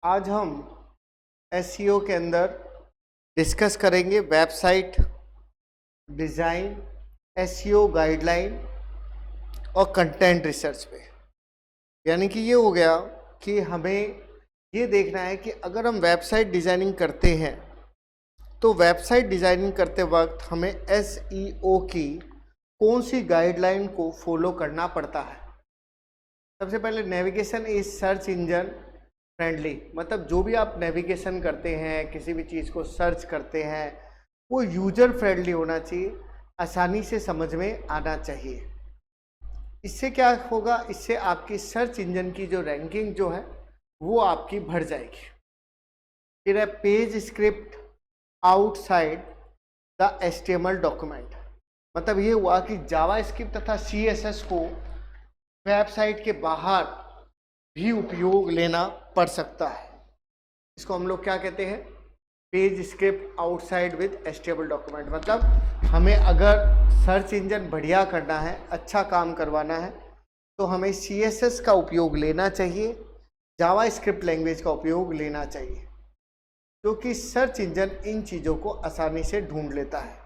आज हम एसईओ के अंदर डिस्कस करेंगे वेबसाइट डिज़ाइन, एसईओ गाइडलाइन और कंटेंट रिसर्च पे। यानी कि ये हो गया कि हमें ये देखना है कि अगर हम वेबसाइट डिज़ाइनिंग करते हैं तो वेबसाइट डिज़ाइनिंग करते वक्त हमें एसईओ की कौन सी गाइडलाइन को फॉलो करना पड़ता है। सबसे पहले navigation is search engine friendly, मतलब जो भी आप नेविगेशन करते हैं, किसी भी चीज़ को सर्च करते हैं, वो यूजर फ्रेंडली होना चाहिए, आसानी से समझ में आना चाहिए। इससे क्या होगा, इससे आपकी सर्च इंजन की जो रैंकिंग जो है वो आपकी बढ़ जाएगी। फिर है page script outside the HTML document, मतलब ये हुआ कि जावा स्क्रिप्ट तथा CSS को वेबसाइट के बाहर भी उपयोग लेना पड़ सकता है। इसको हम लोग क्या कहते हैं, page script outside with HTML document. मतलब हमें अगर सर्च इंजन बढ़िया करना है, अच्छा काम करवाना है, तो हमें CSS का उपयोग लेना चाहिए, जावा स्क्रिप्ट लैंग्वेज का उपयोग लेना चाहिए, क्योंकि सर्च इंजन इन चीज़ों को आसानी से ढूंढ लेता है।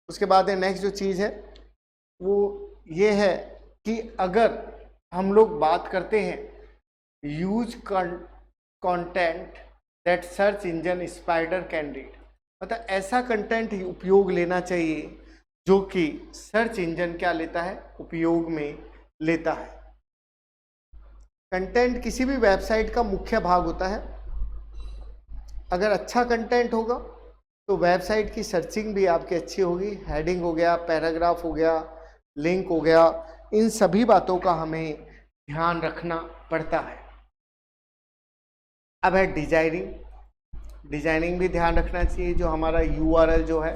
उसके बाद नेक्स्ट जो चीज़ है वो ये है कि अगर हम लोग बात करते हैं use content that search engine spider can read, मतलब ऐसा कंटेंट उपयोग लेना चाहिए जो कि सर्च इंजन क्या लेता है, उपयोग में लेता है। कंटेंट किसी भी वेबसाइट का मुख्य भाग होता है। अगर अच्छा कंटेंट होगा तो वेबसाइट की सर्चिंग भी आपकी अच्छी होगी। हेडिंग हो गया, पैराग्राफ हो गया, लिंक हो गया, इन सभी बातों का हमें ध्यान रखना पड़ता है। अब है डिजाइनिंग भी ध्यान रखना चाहिए। जो हमारा URL जो है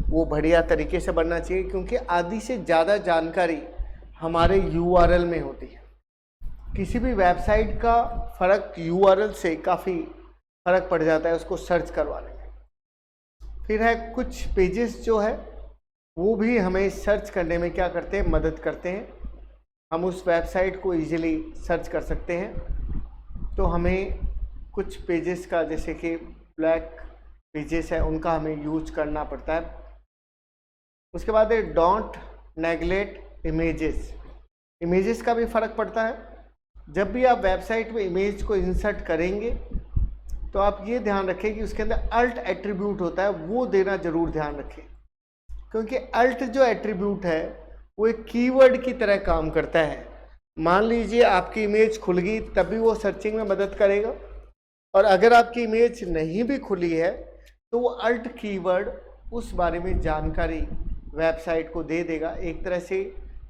वो बढ़िया तरीके से बनना चाहिए, क्योंकि आधी से ज़्यादा जानकारी हमारे URL में होती है। किसी भी वेबसाइट का फ़र्क URL से काफ़ी फ़र्क पड़ जाता है उसको सर्च करवाने में। फिर है कुछ पेजेस जो है वो भी हमें सर्च करने में क्या करते हैं, मदद करते हैं। हम उस वेबसाइट को इजीली सर्च कर सकते हैं। तो हमें कुछ पेजेस का, जैसे कि ब्लैक पेजेस है, उनका हमें यूज करना पड़ता है। उसके बाद है डोंट नेगलेक्ट इमेजेस का भी फ़र्क पड़ता है। जब भी आप वेबसाइट में इमेज को इंसर्ट करेंगे तो आप ये ध्यान रखें कि उसके अंदर अल्ट एट्रीब्यूट होता है, वो देना जरूर ध्यान रखें, क्योंकि अल्ट जो एट्रीब्यूट है वो एक कीवर्ड की तरह काम करता है। मान लीजिए आपकी इमेज खुल गई, तभी वो सर्चिंग में मदद करेगा, और अगर आपकी इमेज नहीं भी खुली है तो वो अल्ट कीवर्ड उस बारे में जानकारी वेबसाइट को दे देगा। एक तरह से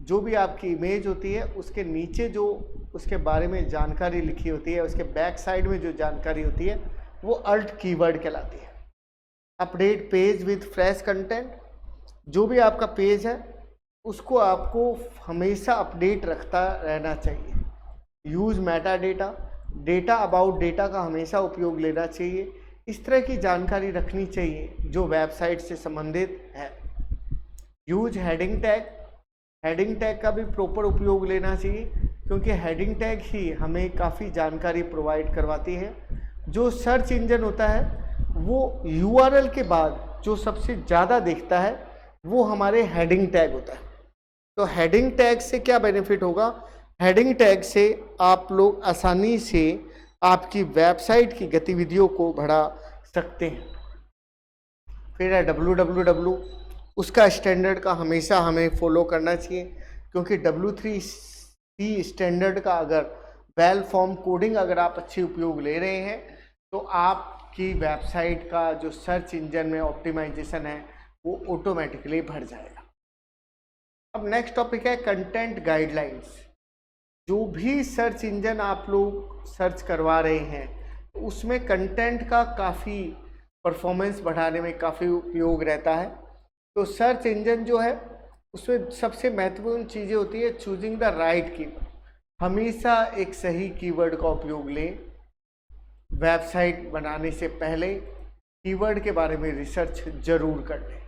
जो भी आपकी इमेज होती है उसके नीचे जो उसके बारे में जानकारी लिखी होती है, उसके बैक साइड में जो जानकारी होती है वो अल्ट कीवर्ड कहलाती है। Update page with fresh content, जो भी आपका पेज है उसको आपको हमेशा अपडेट रखता रहना चाहिए। Use Meta data about data का हमेशा उपयोग लेना चाहिए। इस तरह की जानकारी रखनी चाहिए जो वेबसाइट से संबंधित है। यूज हेडिंग टैग का भी प्रॉपर उपयोग लेना चाहिए, क्योंकि हेडिंग टैग ही हमें काफ़ी जानकारी प्रोवाइड करवाती है। जो सर्च इंजन होता है वो URL के बाद जो सबसे ज़्यादा देखता है वो हमारे हेडिंग टैग होता है। तो हेडिंग टैग से क्या बेनिफिट होगा, हेडिंग टैग से आप लोग आसानी से आपकी वेबसाइट की गतिविधियों को बढ़ा सकते हैं। फिर है www, उसका स्टैंडर्ड का हमेशा हमें फॉलो करना चाहिए, क्योंकि W3C स्टैंडर्ड का अगर वेल फॉर्म कोडिंग अगर आप अच्छी उपयोग ले रहे हैं तो आपकी वेबसाइट का जो सर्च इंजन में ऑप्टिमाइजेशन है वो ऑटोमेटिकली बढ़ जाएगा। अब नेक्स्ट टॉपिक है कंटेंट गाइडलाइंस। जो भी सर्च इंजन आप लोग सर्च करवा रहे हैं उसमें कंटेंट का काफ़ी परफॉर्मेंस बढ़ाने में काफ़ी उपयोग रहता है। तो सर्च इंजन जो है उसमें सबसे महत्वपूर्ण चीज़ें होती है चूजिंग द राइट कीवर्ड। हमेशा एक सही कीवर्ड का उपयोग लें। वेबसाइट बनाने से पहले कीवर्ड के बारे में रिसर्च जरूर कर लें,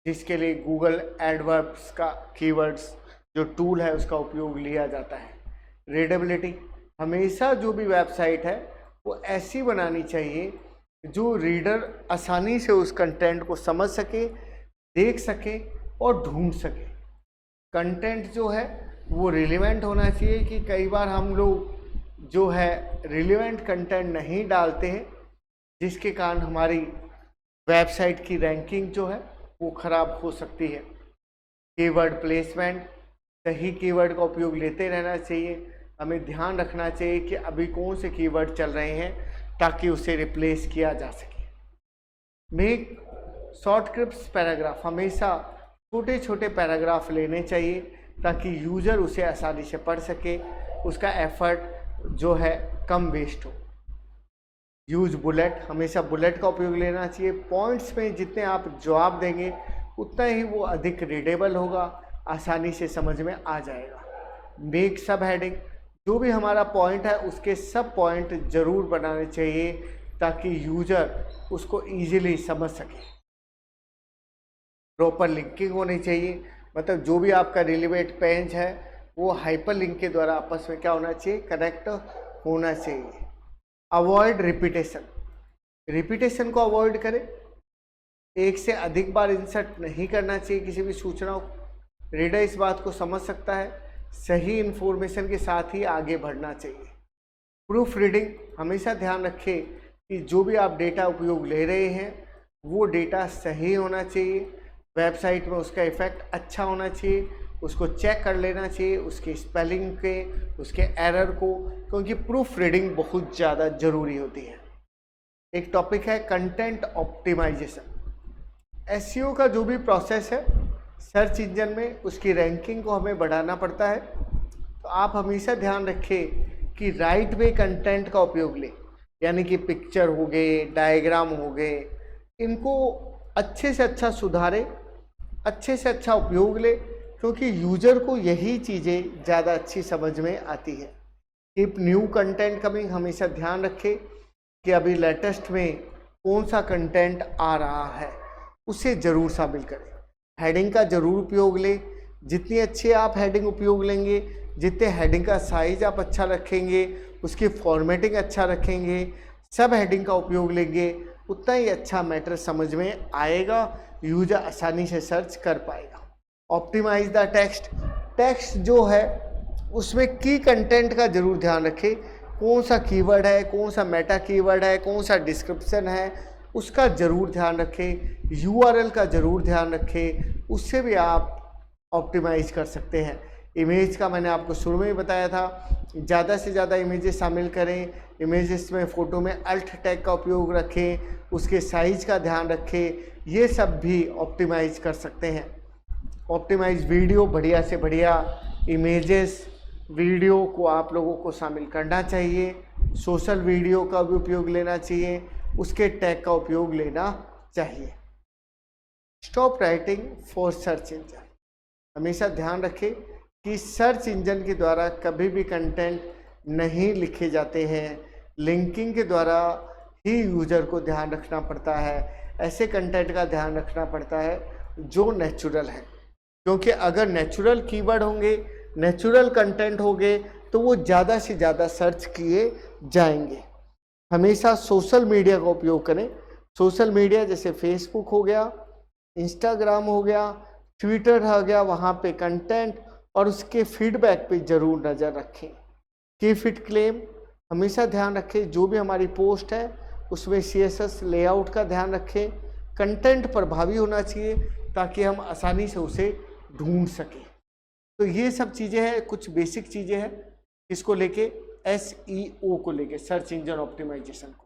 जिसके लिए गूगल एडवर्ब्स का कीवर्ड्स जो टूल है उसका उपयोग लिया जाता है। रीडेबिलिटी, हमेशा जो भी वेबसाइट है वो ऐसी बनानी चाहिए जो रीडर आसानी से उस कंटेंट को समझ सके, देख सके और ढूंढ सके। कंटेंट जो है वो रिलेवेंट होना चाहिए कि कई बार हम लोग जो है रिलेवेंट कंटेंट नहीं डालते हैं, जिसके कारण हमारी वेबसाइट की रैंकिंग जो है वो ख़राब हो सकती है। कीवर्ड प्लेसमेंट, सही कीवर्ड का उपयोग लेते रहना चाहिए। हमें ध्यान रखना चाहिए कि अभी कौन से कीवर्ड चल रहे हैं ताकि उसे रिप्लेस किया जा सके। मेक शॉर्ट क्रिप्स पैराग्राफ, हमेशा छोटे छोटे पैराग्राफ लेने चाहिए ताकि यूज़र उसे आसानी से पढ़ सके, उसका एफर्ट जो है कम वेस्ट हो। यूज बुलेट, हमेशा बुलेट का उपयोग लेना चाहिए। पॉइंट्स में जितने आप जवाब देंगे उतना ही वो अधिक रीडेबल होगा, आसानी से समझ में आ जाएगा। मेक सब हेडिंग, जो भी हमारा पॉइंट है उसके सब पॉइंट ज़रूर बनाने चाहिए ताकि यूज़र उसको ईजिली समझ सके। प्रॉपर लिंकिंग होनी चाहिए, मतलब जो भी आपका रिलेवेंट पेज है वो हाइपर लिंक के द्वारा आपस में क्या होना चाहिए, कनेक्ट होना चाहिए। अवॉइड रिपीटेशन, रिपीटेशन को अवॉइड करें। एक से अधिक बार इंसर्ट नहीं करना चाहिए किसी भी सूचना को। रीडर इस बात को समझ सकता है, सही इन्फॉर्मेशन के साथ ही आगे बढ़ना चाहिए। प्रूफ रीडिंग, हमेशा ध्यान रखें कि जो भी आप डेटा उपयोग ले रहे हैं वो डेटा सही होना चाहिए, वेबसाइट में उसका इफेक्ट अच्छा होना चाहिए, उसको चेक कर लेना चाहिए, उसके स्पेलिंग के, उसके एरर को, क्योंकि प्रूफ रीडिंग बहुत ज़्यादा ज़रूरी होती है। एक टॉपिक है कंटेंट ऑप्टिमाइजेशन। एसईओ का जो भी प्रोसेस है सर्च इंजन में, उसकी रैंकिंग को हमें बढ़ाना पड़ता है। तो आप हमेशा ध्यान रखें कि राइट वे कंटेंट का उपयोग लें, यानी कि पिक्चर हो गए, डायग्राम हो गए, इनको अच्छे से अच्छा सुधारें, अच्छे से अच्छा उपयोग ले, क्योंकि यूज़र को यही चीज़ें ज़्यादा अच्छी समझ में आती है। कीप न्यू कंटेंट कमिंग, हमेशा ध्यान रखें कि अभी लेटेस्ट में कौन सा कंटेंट आ रहा है, उसे ज़रूर शामिल करें। हेडिंग का ज़रूर उपयोग लें, जितनी अच्छी आप हेडिंग उपयोग लेंगे, जितने हेडिंग का साइज आप अच्छा रखेंगे, उसकी फॉर्मेटिंग अच्छा रखेंगे, सब हेडिंग का उपयोग लेंगे, उतना ही अच्छा मैटर समझ में आएगा, यूजर आसानी से सर्च कर पाएगा। ऑप्टिमाइज द टेक्स्ट, टेक्स्ट जो है उसमें की कंटेंट का जरूर ध्यान रखें, कौन सा कीवर्ड है, कौन सा मेटा कीवर्ड है, कौन सा डिस्क्रिप्शन है, उसका ज़रूर ध्यान रखें। यूआरएल का ज़रूर ध्यान रखें, उससे भी आप ऑप्टिमाइज कर सकते हैं। इमेज का मैंने आपको शुरू में ही बताया था, ज़्यादा से ज़्यादा इमेजेस शामिल करें। इमेजेस में फ़ोटो में अल्ट टैग का उपयोग रखें, उसके साइज का ध्यान रखें, ये सब भी ऑप्टिमाइज कर सकते हैं। ऑप्टिमाइज वीडियो, बढ़िया से बढ़िया इमेजेस वीडियो को आप लोगों को शामिल करना चाहिए। सोशल वीडियो का भी उपयोग लेना चाहिए, उसके टैग का उपयोग लेना चाहिए। Stop writing for search engine, हमेशा ध्यान रखें कि सर्च इंजन के द्वारा कभी भी कंटेंट नहीं लिखे जाते हैं, लिंकिंग के द्वारा ही यूज़र को ध्यान रखना पड़ता है। ऐसे कंटेंट का ध्यान रखना पड़ता है जो नेचुरल है, क्योंकि अगर नेचुरल कीवर्ड होंगे, नेचुरल कंटेंट होंगे तो वो ज़्यादा से ज़्यादा सर्च किए जाएंगे। हमेशा सोशल मीडिया का उपयोग करें। सोशल मीडिया जैसे फेसबुक हो गया, इंस्टाग्राम हो गया, ट्विटर हो गया, वहाँ पे कंटेंट और उसके फीडबैक पे ज़रूर नज़र रखें। की फिट क्लेम, हमेशा ध्यान रखें जो भी हमारी पोस्ट है उसमें CSS लेआउट का ध्यान रखें। कंटेंट प्रभावी होना चाहिए ताकि हम आसानी से उसे ढूंढ सकें। तो ये सब चीज़ें हैं, कुछ बेसिक चीज़ें हैं इसको लेके, SEO को लेके, सर्च इंजन ऑप्टिमाइजेशन को।